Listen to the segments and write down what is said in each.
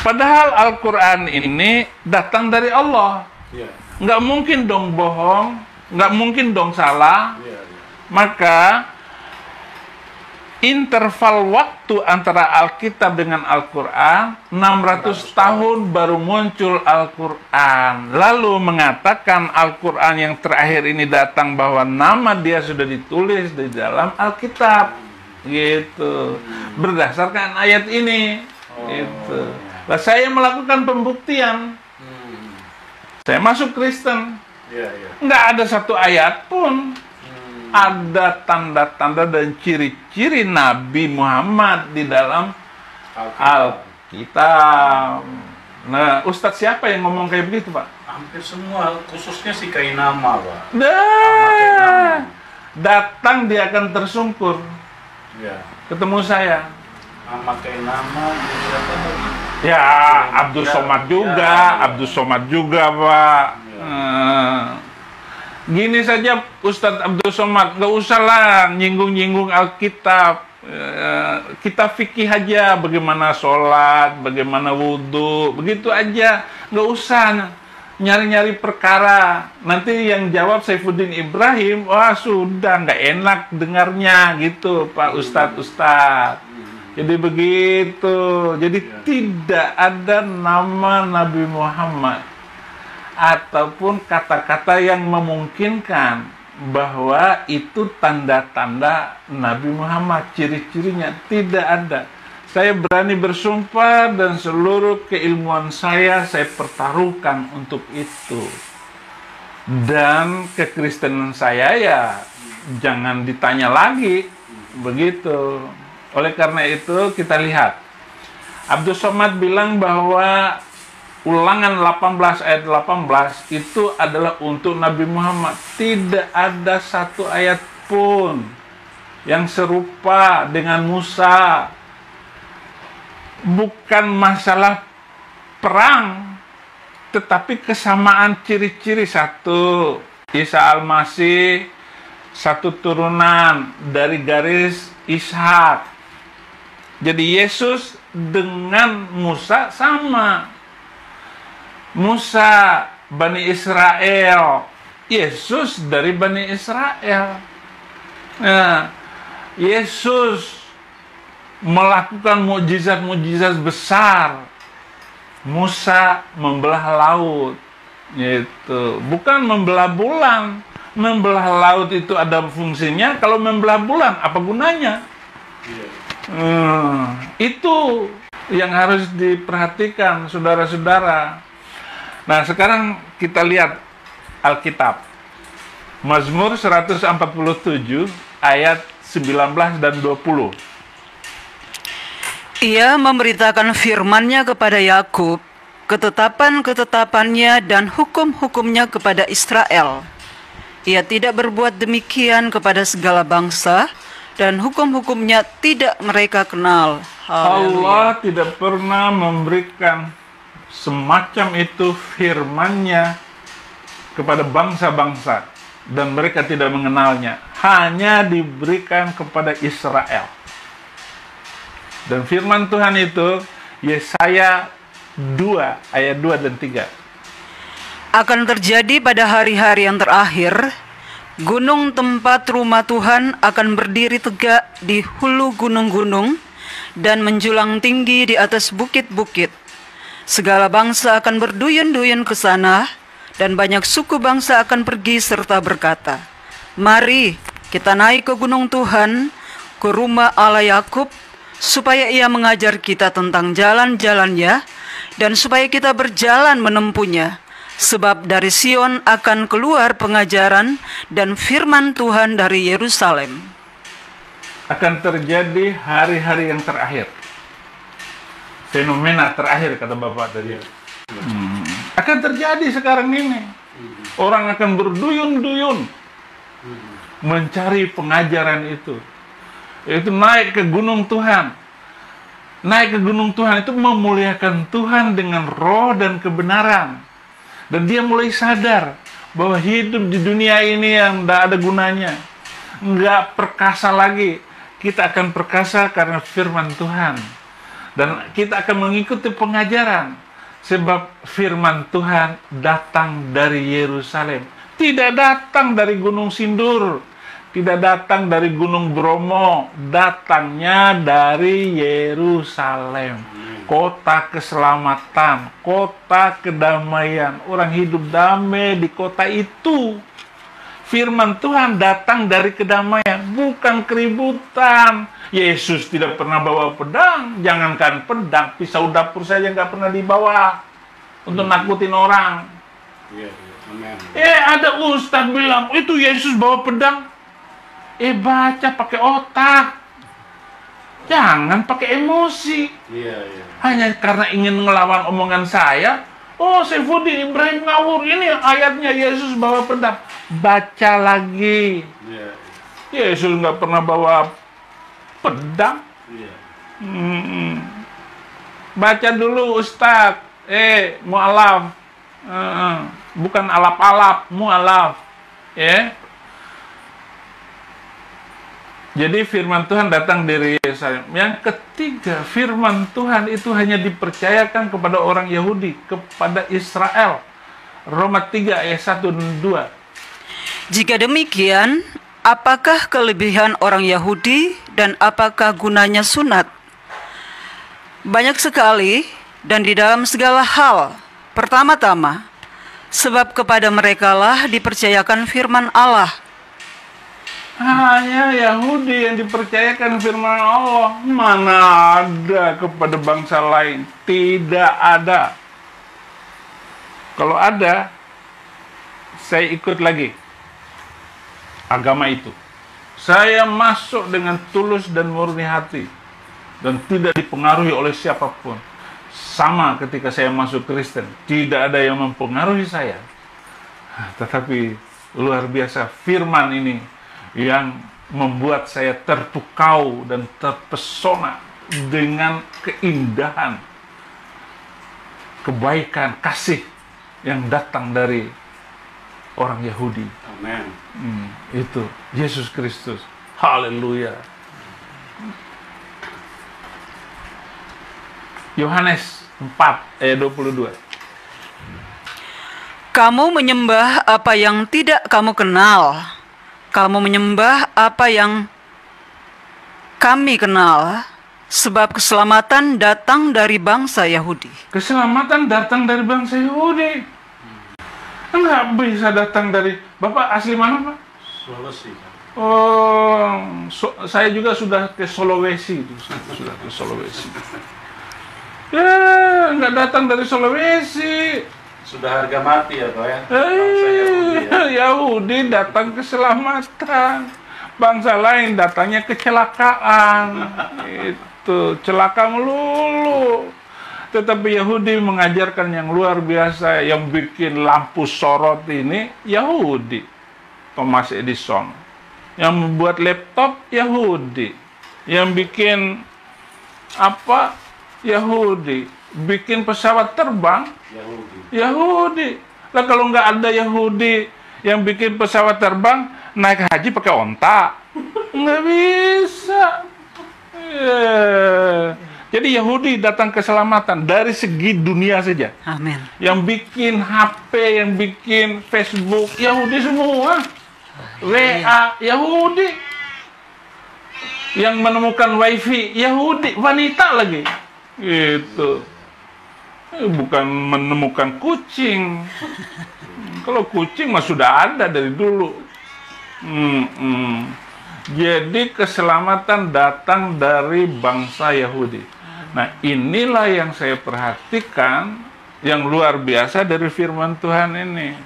Padahal Al-Quran ini datang dari Allah. Iya. Nggak mungkin dong bohong, nggak mungkin dong salah. Iya, iya. Maka interval waktu antara Alkitab dengan Al-Quran 600 tahun baru muncul Al-Quran. Lalu mengatakan Al-Quran yang terakhir ini datang bahwa nama dia sudah ditulis di dalam Alkitab. Gitu. Berdasarkan ayat ini. Gitu. Nah, saya melakukan pembuktian. Saya masuk Kristen. Iya, iya. Nggak ada satu ayat pun. Ada tanda-tanda dan ciri-ciri Nabi Muhammad di dalam Alkitab. Nah, Ustadz siapa yang ngomong kayak begitu, Pak? Hampir semua, khususnya si Kainama, Pak. Dah, datang dia akan tersungkur. Iya. Ketemu saya. Nama Kainama, siapa lagi? Ya, Abdul Somad juga, Abdul Somad juga, Pak. Gini saja Ustadz Abdul Somad, nggak usah lah nyinggung-nyinggung Alkitab. Kita fikih aja bagaimana sholat, bagaimana wudhu, begitu aja. Nggak usah nyari-nyari perkara. Nanti yang jawab Saifuddin Ibrahim, wah sudah nggak enak dengarnya gitu Pak Ustadz. Jadi begitu. Jadi tidak ada nama Nabi Muhammad ataupun kata-kata yang memungkinkan bahwa itu tanda-tanda Nabi Muhammad, ciri-cirinya tidak ada. Saya berani bersumpah dan seluruh keilmuan saya pertaruhkan untuk itu. Dan kekristenan saya ya jangan ditanya lagi, begitu. Oleh karena itu kita lihat Abdul Somad bilang bahwa Ulangan 18 ayat 18 itu adalah untuk Nabi Muhammad. Tidak ada satu ayat pun yang serupa dengan Musa. Bukan masalah perang, tetapi kesamaan ciri-ciri. Satu, Isa Al-Masih satu turunan dari garis Ishak. Jadi Yesus dengan Musa sama. Musa Bani Israel, Yesus dari Bani Israel. Nah, Yesus melakukan mukjizat-mukjizat besar. Musa membelah laut, gitu. Bukan membelah bulan. Membelah laut itu ada fungsinya. Kalau membelah bulan, apa gunanya? Itu yang harus diperhatikan, saudara-saudara. Nah, sekarang kita lihat Alkitab. Mazmur 147 ayat 19 dan 20. Ia memberitakan firman-Nya kepada Yakub, ketetapan-ketetapannya dan hukum-hukumnya kepada Israel. Ia tidak berbuat demikian kepada segala bangsa, dan hukum-hukumnya tidak mereka kenal. Allah tidak pernah memberikan semacam itu firman-Nya kepada bangsa-bangsa dan mereka tidak mengenalnya. Hanya diberikan kepada Israel. Dan firman Tuhan itu Yesaya 2 ayat 2 dan 3. Akan terjadi pada hari-hari yang terakhir, gunung tempat rumah Tuhan akan berdiri tegak di hulu gunung-gunung dan menjulang tinggi di atas bukit-bukit. Segala bangsa akan berduyun-duyun ke sana, dan banyak suku bangsa akan pergi serta berkata, "Mari kita naik ke gunung Tuhan, ke rumah Allah Yakub, supaya Ia mengajar kita tentang jalan-jalan-Nya, dan supaya kita berjalan menempuhnya. Sebab dari Sion akan keluar pengajaran dan firman Tuhan dari Yerusalem." Akan terjadi hari-hari yang terakhir. Fenomena terakhir, kata Bapak tadi. Akan terjadi sekarang ini. Orang akan berduyun-duyun mencari pengajaran itu. Yaitu naik ke gunung Tuhan. Naik ke gunung Tuhan itu memuliakan Tuhan dengan roh dan kebenaran. Dan dia mulai sadar bahwa hidup di dunia ini yang tidak ada gunanya. Nggak perkasa lagi. Kita akan perkasa karena firman Tuhan. Dan kita akan mengikuti pengajaran. Sebab firman Tuhan datang dari Yerusalem. Tidak datang dari Gunung Sindur. Tidak datang dari Gunung Bromo. Datangnya dari Yerusalem. Kota keselamatan. Kota kedamaian. Orang hidup damai di kota itu. Firman Tuhan datang dari kedamaian, bukan keributan. Yesus tidak pernah bawa pedang. Jangankan pedang, pisau dapur saja nggak pernah dibawa untuk nakutin orang. Iya, amin. Ada ustadz bilang, itu Yesus bawa pedang. Baca pakai otak. Jangan pakai emosi. Iya. Hanya karena ingin ngelawan omongan saya, Saifuddin Ibrahim ngawur, ini ayatnya Yesus bawa pedang. Baca lagi. Iya. Yesus nggak pernah bawa pedang. Iya. Baca dulu Ustadz. Mu'alaf. Bukan alap-alap, mu'alaf. Jadi firman Tuhan datang dari Yerusalem. Yang ketiga, firman Tuhan itu hanya dipercayakan kepada orang Yahudi, kepada Israel. Roma 3 ayat 1 dan 2. Jika demikian, apakah kelebihan orang Yahudi dan apakah gunanya sunat? Banyak sekali dan di dalam segala hal. Pertama-tama, sebab kepada merekalah dipercayakan firman Allah. Hanya Yahudi yang dipercayakan firman Allah. Mana ada kepada bangsa lain? Tidak ada. Kalau ada, saya ikut lagi agama itu. Saya masuk dengan tulus dan murni hati dan tidak dipengaruhi oleh siapapun. Sama ketika saya masuk Kristen, tidak ada yang mempengaruhi saya. Tetapi luar biasa firman ini yang membuat saya terpukau dan terpesona dengan keindahan, kebaikan, kasih yang datang dari orang Yahudi. Amin. Itu Yesus Kristus. Haleluya. Yohanes 4 ayat 22. Kamu menyembah apa yang tidak kamu kenal. Kamu menyembah apa yang kami kenal, sebab keselamatan datang dari bangsa Yahudi. Keselamatan datang dari bangsa Yahudi. Enggak bisa datang dari... Bapak asli mana, Pak? Sulawesi. Saya juga sudah ke Sulawesi. Sudah ke Sulawesi. Enggak datang dari Sulawesi. Sudah harga mati ya, Pak ya? Bangsa Yahudi ya. Yahudi datang keselamatan. Bangsa lain datangnya kecelakaan. Itu celaka melulu. Tetapi Yahudi mengajarkan yang luar biasa. Yang bikin lampu sorot ini Yahudi. Thomas Edison. Yang membuat laptop Yahudi. Yang bikin apa? Yahudi. Bikin pesawat terbang Yahudi. Lah kalau nggak ada Yahudi yang bikin pesawat terbang, naik haji pakai onta, nggak bisa. Jadi Yahudi datang keselamatan dari segi dunia saja. Amin. Yang bikin HP, yang bikin Facebook, Yahudi semua. WA, Yahudi. Yang menemukan WiFi, Yahudi, wanita lagi. Gitu. Bukan menemukan kucing. Kalau kucing mah sudah ada dari dulu. Jadi keselamatan datang dari bangsa Yahudi. Nah, inilah yang saya perhatikan yang luar biasa dari firman Tuhan ini.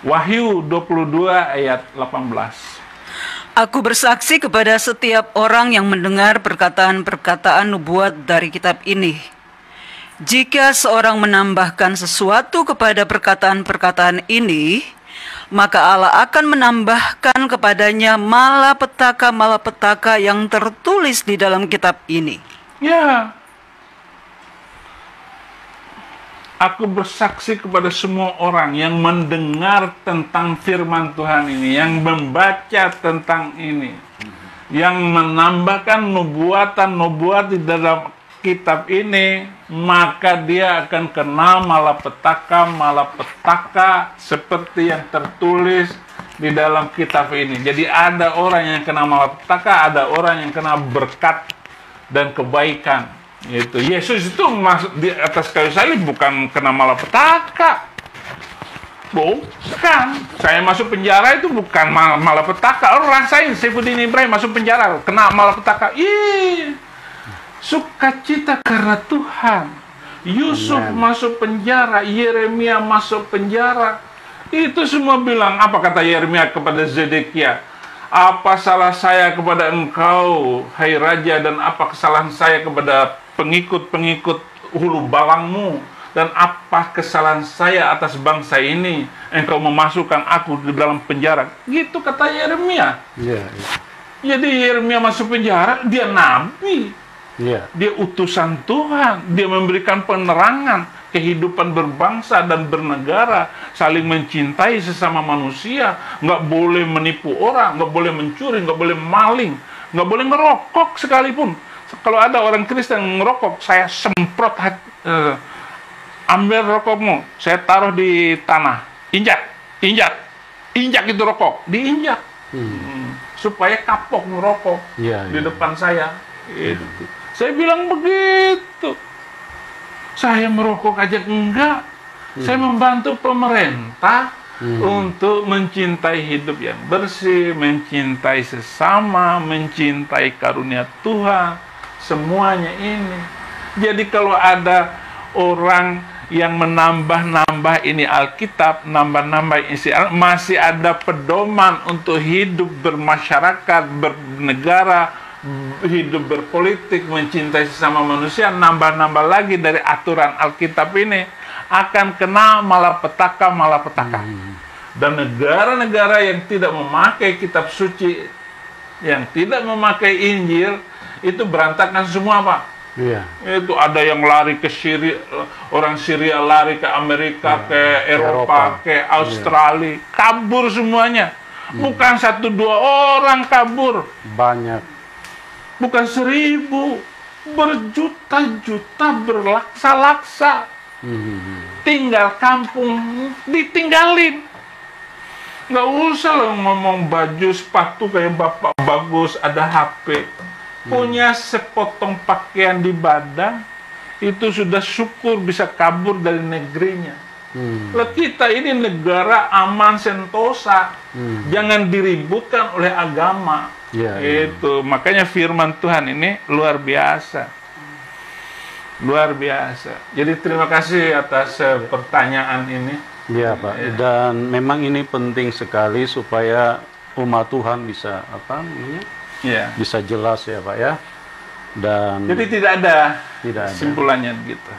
Wahyu 22 ayat 18. Aku bersaksi kepada setiap orang yang mendengar perkataan-perkataan nubuat dari kitab ini. Jika seorang menambahkan sesuatu kepada perkataan-perkataan ini, maka Allah akan menambahkan kepadanya malapetaka-malapetaka yang tertulis di dalam kitab ini. Ya. Aku bersaksi kepada semua orang yang mendengar tentang firman Tuhan ini, yang membaca tentang ini, yang menambahkan nubuatan-nubuat di dalam Alkitab ini, maka dia akan kena malapetaka seperti yang tertulis di dalam kitab ini. Jadi ada orang yang kena malapetaka, ada orang yang kena berkat dan kebaikan. Itu Yesus itu masuk di atas kayu salib bukan kena malapetaka. Bukan. Saya masuk penjara itu bukan malapetaka. Rasain Saifuddin Ibrahim masuk penjara kena malapetaka. Sukacita karena Tuhan. Yusuf masuk penjara, Yeremia masuk penjara. Itu semua bilang, apa kata Yeremia kepada Zedekia? Apa salah saya kepada engkau, hai raja, dan apa kesalahan saya kepada pengikut-pengikut hulu balangmu? Dan apa kesalahan saya atas bangsa ini? Engkau memasukkan aku di dalam penjara. Gitu kata Yeremia. Jadi Yeremia masuk penjara, dia nabi. Dia utusan Tuhan. Dia memberikan penerangan kehidupan berbangsa dan bernegara, saling mencintai sesama manusia, nggak boleh menipu orang, nggak boleh mencuri, nggak boleh maling, nggak boleh ngerokok sekalipun. Kalau ada orang Kristen ngerokok, saya semprot ambil rokokmu, saya taruh di tanah, injak itu rokok, diinjak, supaya kapok ngerokok di depan saya. Itu. Saya bilang begitu. Saya merokok aja enggak. Saya membantu pemerintah untuk mencintai hidup yang bersih, mencintai sesama, mencintai karunia Tuhan, semuanya ini. Jadi kalau ada orang yang menambah-nambah ini Alkitab, nambah-nambah isi masih ada pedoman untuk hidup bermasyarakat, bernegara, hidup berpolitik, mencintai sesama manusia, nambah-nambah lagi dari aturan Alkitab ini, akan kena malapetaka. Dan negara-negara yang tidak memakai kitab suci, yang tidak memakai Injil, itu berantakan semua, Pak. Itu ada yang lari ke Syria, orang Syria lari ke Amerika, ke Eropa, ke Australia, kabur semuanya. Bukan 1-2 orang kabur, banyak. Bukan 1000, berjuta-juta, berlaksa-laksa. Tinggal kampung, ditinggalin. Nggak usah lo ngomong baju, sepatu kayak bapak bagus, ada HP. Punya sepotong pakaian di badan, itu sudah syukur bisa kabur dari negerinya. Lah kita ini negara aman sentosa, jangan diributkan oleh agama. Itu makanya firman Tuhan ini luar biasa, luar biasa. Jadi terima kasih atas pertanyaan ini. Ya Pak. Dan memang ini penting sekali supaya umat Tuhan bisa bisa jelas ya Pak ya. Dan jadi tidak ada simpulannya gitu.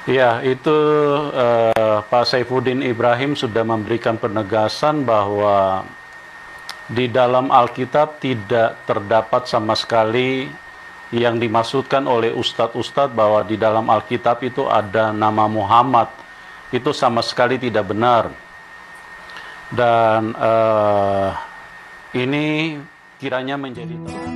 Ya, itu Pak Saifuddin Ibrahim sudah memberikan penegasan bahwa di dalam Alkitab tidak terdapat sama sekali yang dimaksudkan oleh ustadz-ustadz bahwa di dalam Alkitab itu ada nama Muhammad. Itu sama sekali tidak benar. Dan ini kiranya menjadi terang.